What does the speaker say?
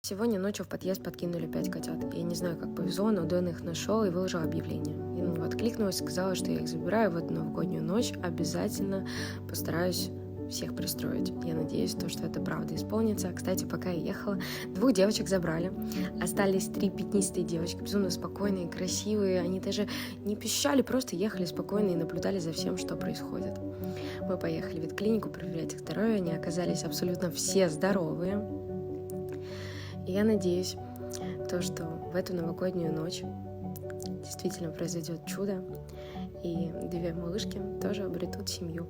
Сегодня ночью в подъезд подкинули 5 котят. Я не знаю, как повезло, но Дэн их нашел и выложил объявление. Я на него откликнулась, сказала, что я их забираю в эту новогоднюю ночь. Обязательно постараюсь всех пристроить. Я надеюсь, что это правда исполнится. Кстати, пока я ехала, 2 девочек забрали. Остались 3 пятнистые девочки, безумно спокойные, красивые. Они даже не пищали, просто ехали спокойно и наблюдали за всем, что происходит. Мы поехали в ветклинику проверять их здоровье. Они оказались абсолютно все здоровые. И я надеюсь, что в эту новогоднюю ночь действительно произойдет чудо, и 2 малышки тоже обретут семью.